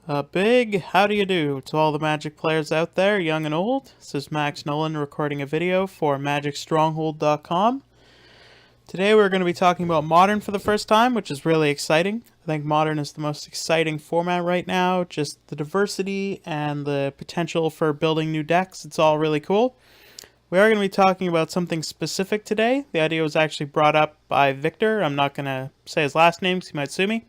A big how do you do to all the Magic players out there, young and old. This is Max Nolan recording a video for MagicStronghold.com. Today we're going to be talking about Modern for the first time, which is really exciting. I think Modern is the most exciting format right now. Just the diversity and the potential for building new decks. It's all really cool. We are going to be talking about something specific today. The idea was actually brought up by Victor. I'm not going to say his last name because he might sue me.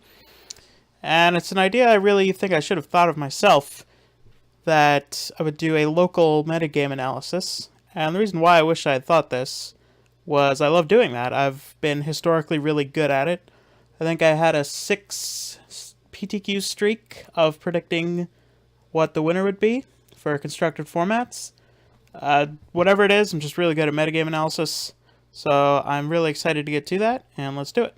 And it's an idea I really think I should have thought of myself, that I would do a local metagame analysis. And the reason why I wish I had thought this was I love doing that. I've been historically really good at it. I think I had a 6 PTQ streak of predicting what the winner would be for constructed formats. Whatever it is, I'm just really good at metagame analysis. So I'm really excited to get to that, and let's do it.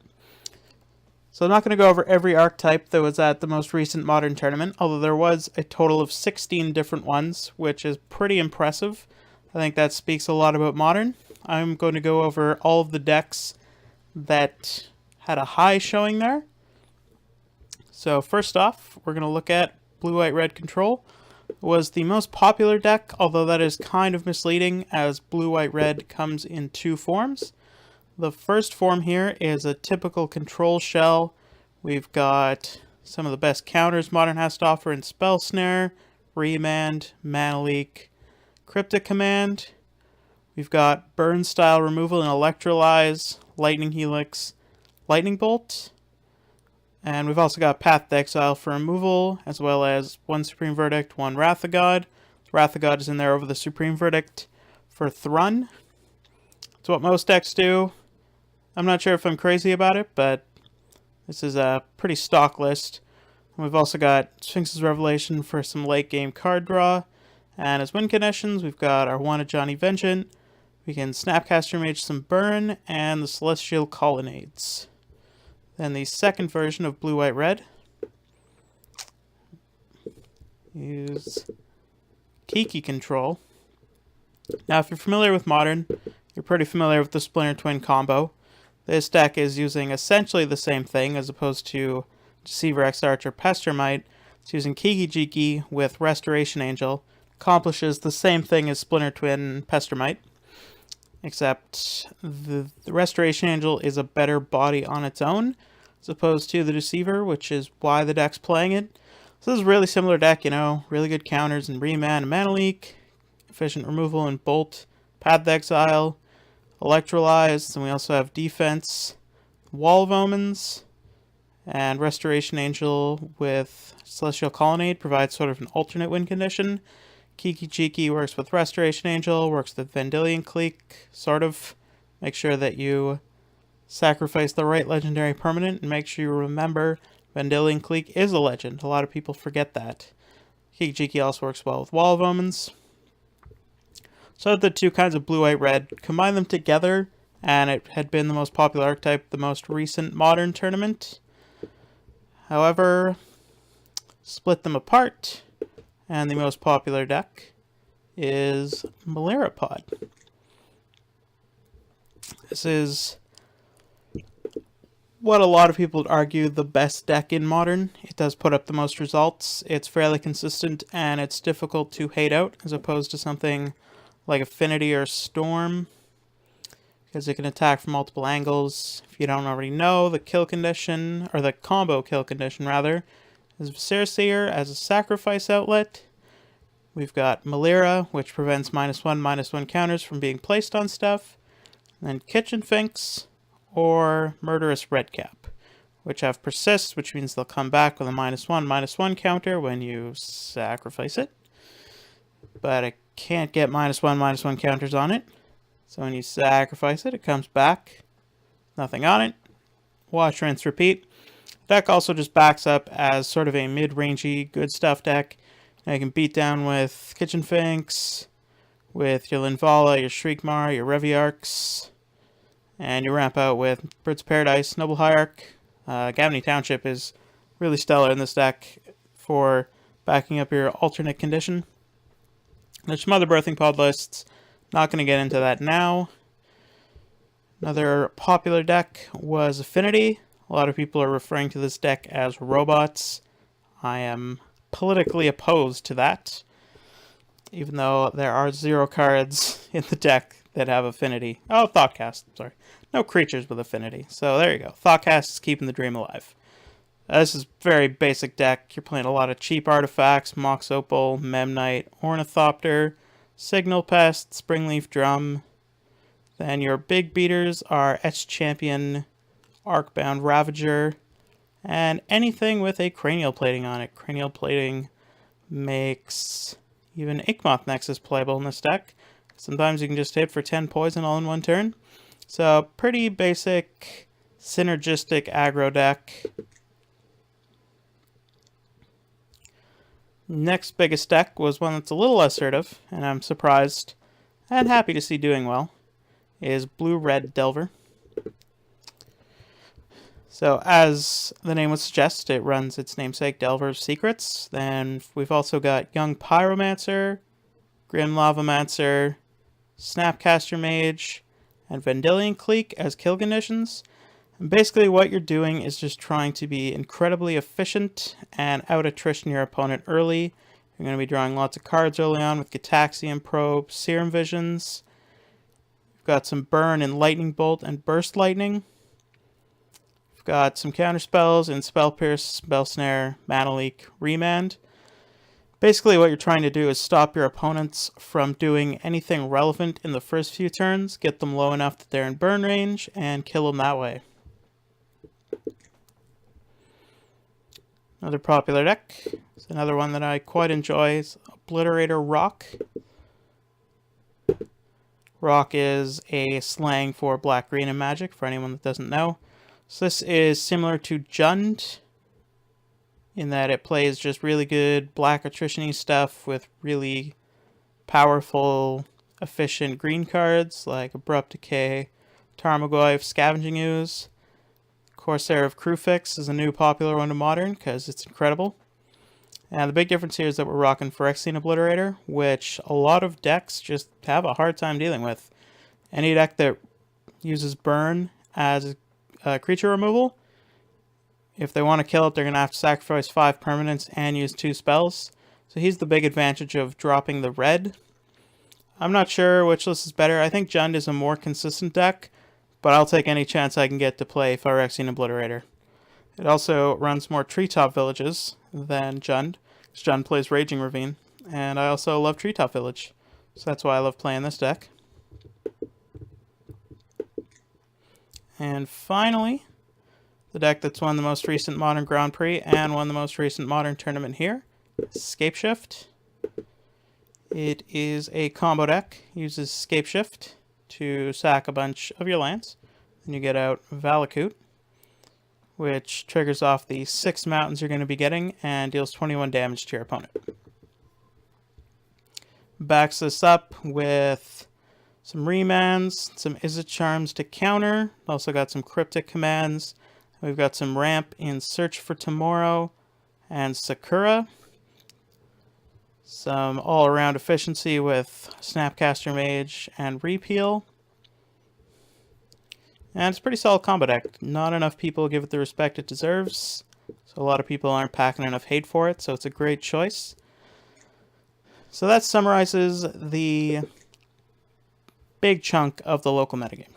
So I'm not going to go over every archetype that was at the most recent Modern tournament, although there was a total of 16 different ones, which is pretty impressive. I think that speaks a lot about Modern. I'm going to go over all of the decks that had a high showing there. So first off, we're going to look at Blue, White, Red Control. It was the most popular deck, although that is kind of misleading as Blue, White, Red comes in 2 forms. The first form here is a typical control shell. We've got some of the best counters Modern has to offer in Spell Snare, Remand, Mana Leak, Cryptic Command. We've got Burn Style Removal and Electrolyze, Lightning Helix, Lightning Bolt. And we've also got Path to Exile for removal, as well as 1 Supreme Verdict, 1 Wrath of God. Wrath of God is in there over the Supreme Verdict for Thrun. It's what most decks do. I'm not sure if I'm crazy about it, but this is a pretty stock list. And we've also got Sphinx's Revelation for some late game card draw. And as win conditions, we've got our 1 Ajani Vengeant. We can Snapcaster Mage some Burn, and the Celestial Colonnades. Then the second version of Blue, White, Red is Kiki Control. Now, if you're familiar with Modern, you're pretty familiar with the Splinter Twin combo. This deck is using essentially the same thing as opposed to Deceiver, X-Arch, or Pestermite. It's using Kiki Jiki with Restoration Angel. Accomplishes the same thing as Splinter Twin Pestermite, except the Restoration Angel is a better body on its own as opposed to the Deceiver, which is why the deck's playing it. So this is a really similar deck, you know, really good counters in Remand and Mana Leak, efficient removal and Bolt, Path to Exile, Electrolyze, and we also have Defense, Wall of Omens, and Restoration Angel with Celestial Colonnade provides sort of an alternate win condition. Kiki Jiki works with Restoration Angel, works with Vendilion Clique, sort of. Make sure that you sacrifice the right legendary permanent, and make sure you remember Vendilion Clique is a legend. A lot of people forget that. Kiki Jiki also works well with Wall of Omens. So the 2 kinds of Blue, White, Red, combine them together, and it had been the most popular archetype the most recent Modern tournament. However, split them apart, and the most popular deck is Malaripod. This is what a lot of people would argue the best deck in Modern. It does put up the most results. It's fairly consistent, and it's difficult to hate out as opposed to something like Affinity or Storm, because it can attack from multiple angles. If you don't already know, the kill condition, or the combo kill condition rather, is Viscera as a sacrifice outlet. We've got Malira, which prevents -1/-1 counters from being placed on stuff. And then Kitchen Finks or Murderous Redcap, which have Persist, which means they'll come back with a -1/-1 counter when you sacrifice it. But it can't get -1/-1 counters on it. So when you sacrifice it, it comes back. Nothing on it. Watch, rinse, repeat. Deck also just backs up as sort of a mid-rangey good stuff deck. Now you can beat down with Kitchen Finks, with your Linvala, your Shriekmar, your Reviarchs, and you ramp out with Birds of Paradise, Noble Hierarch. Gavany Township is really stellar in this deck for backing up your alternate condition. There's some other Birthing Pod lists. Not going to get into that now. Another popular deck was Affinity. A lot of people are referring to this deck as robots. I am politically opposed to that, even though there are 0 cards in the deck that have affinity. Oh, Thoughtcast, sorry. No creatures with affinity. So there you go. Thoughtcast is keeping the dream alive. This is very basic deck. You're playing a lot of cheap artifacts, Mox Opal, Memnite, Ornithopter, Signal Pest, Springleaf Drum. Then your big beaters are Etched Champion, Arcbound Ravager, and anything with a Cranial Plating on it. Cranial Plating makes even Inkmoth Nexus playable in this deck. Sometimes you can just hit for 10 poison all in one turn. So, pretty basic, synergistic aggro deck. Next biggest deck was one that's a little assertive, and I'm surprised and happy to see doing well, is Blue-Red Delver. So, as the name would suggest, it runs its namesake Delver's Secrets. Then we've also got Young Pyromancer, Grim Lavamancer, Snapcaster Mage, and Vendilion Clique as kill conditions. And basically what you're doing is just trying to be incredibly efficient and out-attrition your opponent early. You're going to be drawing lots of cards early on with Gitaxian Probe, Serum Visions. You've got some Burn in Lightning Bolt and Burst Lightning. You've got some counterspells in Spell Pierce, Spell Snare, Mana Leak, Remand. Basically what you're trying to do is stop your opponents from doing anything relevant in the first few turns, get them low enough that they're in burn range, and kill them that way. Another popular deck, is another one that I quite enjoy, is Obliterator Rock. Rock is a slang for black-green in Magic, for anyone that doesn't know. So this is similar to Jund, in that it plays just really good black attrition-y stuff with really powerful, efficient green cards like Abrupt Decay, Tarmogoyf, Scavenging Ooze. Corsair of Crufix is a new popular one to Modern because it's incredible. And the big difference here is that we're rocking Phyrexian Obliterator, which a lot of decks just have a hard time dealing with. Any deck that uses Burn as creature removal, if they want to kill it, they're going to have to sacrifice 5 permanents and use 2 spells. So he's the big advantage of dropping the red. I'm not sure which list is better. I think Jund is a more consistent deck, but I'll take any chance I can get to play Phyrexian Obliterator. It also runs more Treetop Villages than Jund, because Jund plays Raging Ravine, and I also love Treetop Village, so that's why I love playing this deck. And finally, the deck that's won the most recent Modern Grand Prix and won the most recent Modern Tournament here, Scapeshift. It is a combo deck, uses Scapeshift to sack a bunch of your lands. Then you get out Valakut, which triggers off the 6 mountains you're going to be getting and deals 21 damage to your opponent. Backs this up with some remands, some Izzet Charms to counter. Also got some cryptic commands. We've got some ramp in Search for Tomorrow and Sakura. Some all-around efficiency with Snapcaster Mage and Repeal. And it's a pretty solid combo deck. Not enough people give it the respect it deserves, so a lot of people aren't packing enough hate for it, so it's a great choice. So that summarizes the big chunk of the local metagame.